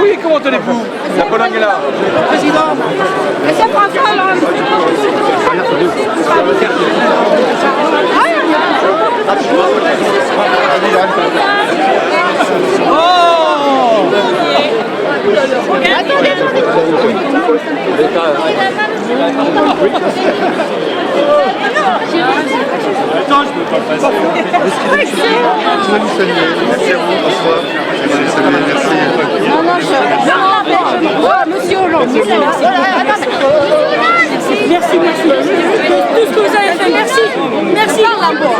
Oui, comment tenez-vous? La Pologne est là. Président, c'est François là. Attends, je peux pas le passer. Je veux vous saluer. Merci à vous, François. Je veux vous saluer, merci. Non, monsieur Hollande, merci. Merci. Tout ce que vous avez fait, merci. Merci, Lambeau.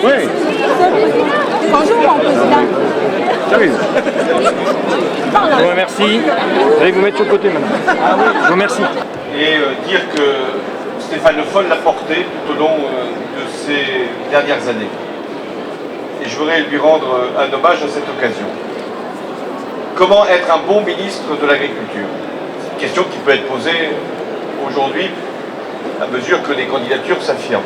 Oui. Bonjour, mon président. J'arrive. Je vous remercie. Allez vous mettre sur le côté maintenant. Je vous remercie. Et dire que Stéphane Le Foll l'a porté tout au long de ces dernières années. Et je voudrais lui rendre un hommage à cette occasion. Comment être un bon ministre de l'Agriculture? C'est une question qui peut être posée aujourd'hui à mesure que les candidatures s'affirment.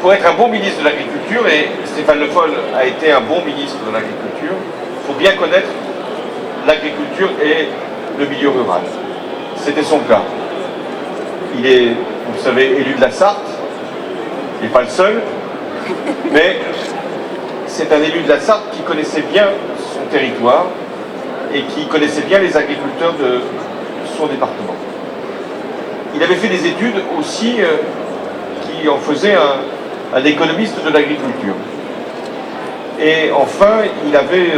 Pour être un bon ministre de l'Agriculture, et Stéphane Le Foll a été un bon ministre de l'Agriculture, il faut bien connaître l'agriculture et le milieu rural. C'était son cas. Il est, vous le savez, élu de la Sarthe. Il n'est pas le seul, mais c'est un élu de la Sarthe qui connaissait bien son territoire et qui connaissait bien les agriculteurs de son département. Il avait fait des études aussi qui en faisaient un économiste de l'agriculture. Et enfin, il avait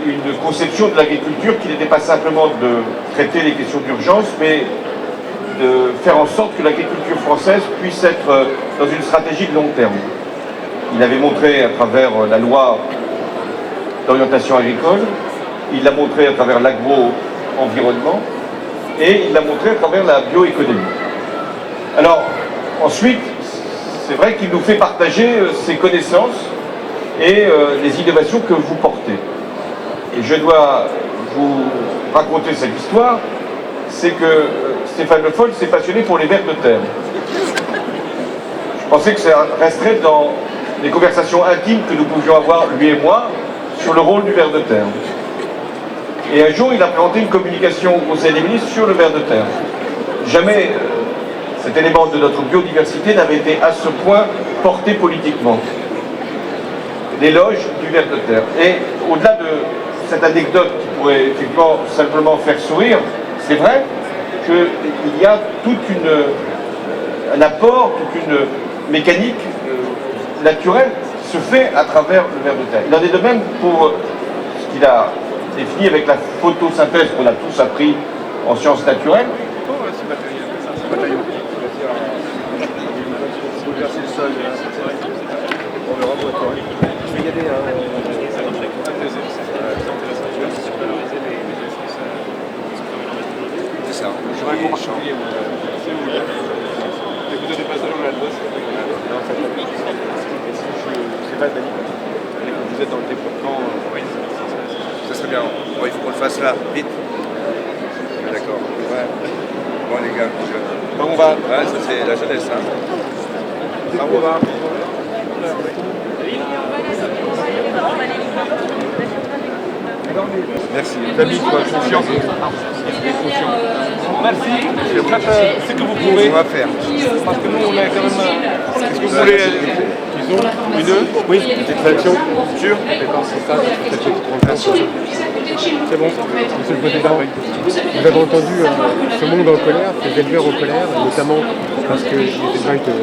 une conception de l'agriculture qui n'était pas simplement de traiter les questions d'urgence, mais de faire en sorte que l'agriculture française puisse être dans une stratégie de long terme. Il avait montré à travers la loi d'orientation agricole, il l'a montré à travers l'agro-environnement, et il l'a montré à travers la bioéconomie. Alors, ensuite, c'est vrai qu'il nous fait partager ses connaissances et les innovations que vous portez. Et je dois vous raconter cette histoire, c'est que Stéphane Le Foll s'est passionné pour les vers de terre. Je pensais que ça resterait dans les conversations intimes que nous pouvions avoir, lui et moi, sur le rôle du ver de terre. Et un jour, il a présenté une communication au Conseil des ministres sur le ver de terre. Jamais cet élément de notre biodiversité n'avait été à ce point porté politiquement. L'éloge du ver de terre. Et au-delà de cette anecdote qui pourrait effectivement simplement faire sourire, c'est vrai qu'il y a un apport, toute une mécanique naturelle qui se fait à travers le ver de terre. Il en est de même pour ce qu'il a défini avec la photosynthèse qu'on a tous appris en sciences naturelles. C'est ça. J'aurais un cours particulier. Vous avez pas ça dans la bosse? C'est pas Dani. Vous êtes dans le développement. Oui. Ça serait bien. Bon, il faut qu'on le fasse là, vite. D'accord. Ouais. Bon les gars, Comment on va? ouais, ça c'est la jeunesse. Hein. Comment on va? Merci. David, toi, confiance. Merci. Faites ce que vous pouvez. On va faire. Parce que nous, on a quand même. Est-ce que vous voulez. Ils ont une? Oui. Petite réaction. Sûr? D'accord, c'est ça. Cette petite rencontre. C'est bon. Monsieur le Président, vous avez entendu ce monde en colère, ces éleveurs en colère, notamment parce qu'ils étaient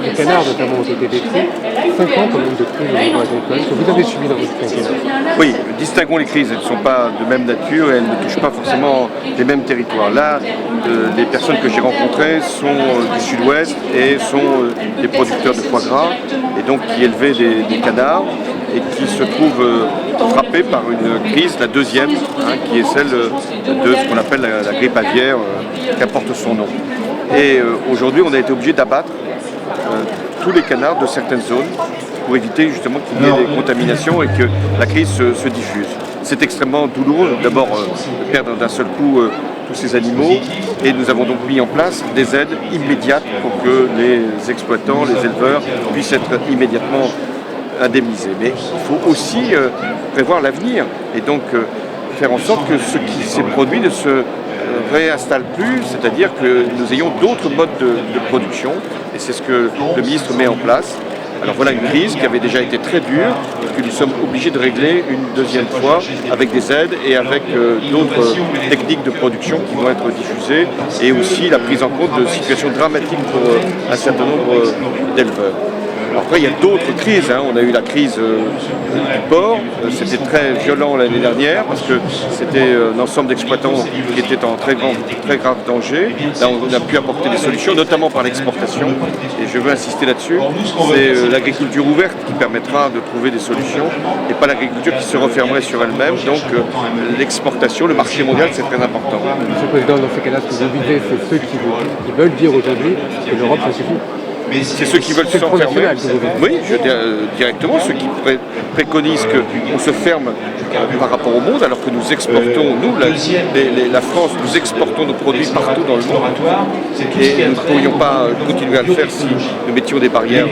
de canards notamment ont été détruits. 50 quand même de crises au niveau agricole que vous avez subi dans votre quinquennat. Oui, distinguons les crises, elles ne sont pas de même nature et elles ne touchent pas forcément les mêmes territoires. Là, les personnes que j'ai rencontrées sont du sud-ouest et sont des producteurs de foie gras et donc qui élevaient des canards et qui se trouvent frappés par une crise, la deuxième, qui est celle de ce qu'on appelle la grippe aviaire, qui apporte son nom. Et aujourd'hui, on a été obligé d'abattre tous les canards de certaines zones pour éviter justement qu'il y ait des contaminations et que la crise se diffuse. C'est extrêmement douloureux d'abord de perdre d'un seul coup tous ces animaux et nous avons donc mis en place des aides immédiates pour que les exploitants, les éleveurs puissent être immédiatement indemnisés. Mais il faut aussi prévoir l'avenir et donc faire en sorte que ce qui s'est produit ne se réinstalle plus, c'est-à-dire que nous ayons d'autres modes de production et c'est ce que le ministre met en place. Alors voilà une crise qui avait déjà été très dure et que nous sommes obligés de régler une deuxième fois avec des aides et avec d'autres techniques de production qui vont être diffusées et aussi la prise en compte de situations dramatiques pour un certain nombre d'éleveurs. Après, il y a d'autres crises. On a eu la crise du porc. C'était très violent l'année dernière parce que c'était un ensemble d'exploitants qui étaient en très grave danger. Là, on a pu apporter des solutions, notamment par l'exportation. Et je veux insister là-dessus. C'est l'agriculture ouverte qui permettra de trouver des solutions et pas l'agriculture qui se refermerait sur elle-même. Donc, l'exportation, le marché mondial, c'est très important. Monsieur le Président, dans ces cas-là, ce que vous visez, c'est ceux qui veulent dire aujourd'hui que l'Europe, ça suffit. C'est ceux qui veulent s'enfermer. Oui, directement, ceux qui préconisent qu'on se ferme par rapport au monde, alors que nous exportons, nous, la France, nous exportons nos produits partout dans le monde. Et nous ne pourrions pas continuer à le faire si nous mettions des barrières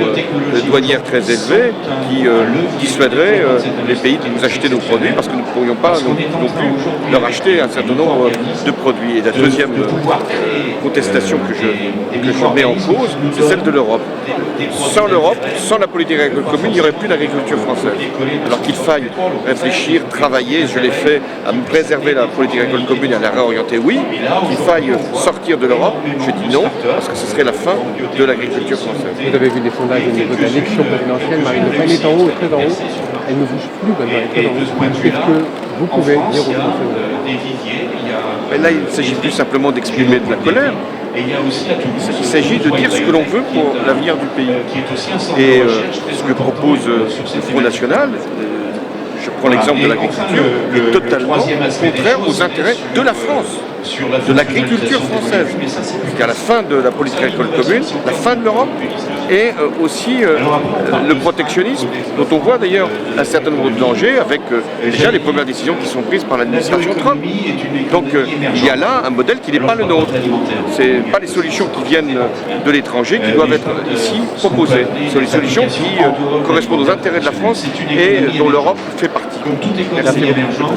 douanières très élevées qui dissuaderaient les pays de nous acheter nos produits parce que nous ne pourrions pas non plus leur acheter un certain nombre de produits. Et la deuxième contestation que je mets en cause, c'est celle de l'Europe. Sans l'Europe, sans la politique agricole commune, il n'y aurait plus d'agriculture française. Alors qu'il faille réfléchir, travailler, je l'ai fait, à me préserver la politique agricole commune et à la réorienter, oui. Qu'il faille sortir de l'Europe, je dis non, parce que ce serait la fin de l'agriculture française. Vous avez vu des sondages au niveau de l'élection présidentielle, Marine Le Pen est en haut, très en haut. Elle ne bouge plus, maintenant, elle est très en haut. Qu'est-ce que vous pouvez dire aux Français? Mais là, il ne s'agit plus simplement d'exprimer de la colère. Il s'agit de dire ce que l'on veut pour l'avenir du pays. Et ce que propose le Front National, je prends l'exemple de l'agriculture, est totalement contraire aux intérêts de la France, de l'agriculture française. Car la fin de la politique agricole commune, la fin de l'Europe et aussi le protectionnisme, dont on voit d'ailleurs un certain nombre de dangers avec déjà les premières décisions qui sont prises par l'administration Trump. Donc il y a là un modèle qui n'est pas le nôtre. Ce n'est pas les solutions qui viennent de l'étranger qui doivent être ici proposées. Ce sont les solutions qui correspondent aux intérêts de la France et dont l'Europe fait partie. Merci beaucoup.